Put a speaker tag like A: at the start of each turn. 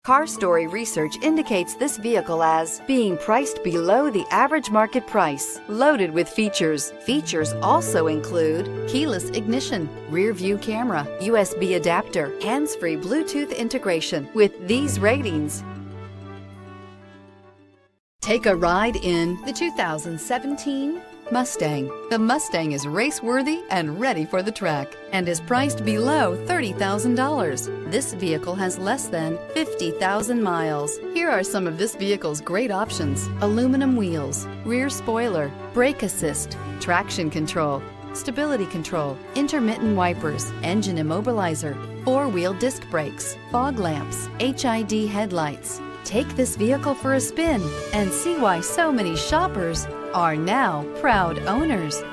A: Car Story research indicates this vehicle as being priced below the average market price, loaded with features. Features also include keyless ignition, rear view camera, USB adapter, hands-free Bluetooth integration. With these ratings, take a ride in the 2017 Mustang. The Mustang is race-worthy and ready for the track and is priced below $30,000. This vehicle has less than 50,000 miles. Here are some of this vehicle's great options: aluminum wheels, rear spoiler, brake assist, traction control, stability control, intermittent wipers, engine immobilizer, four-wheel disc brakes, fog lamps, HID headlights. Take this vehicle for a spin and see why so many shoppers are now proud owners.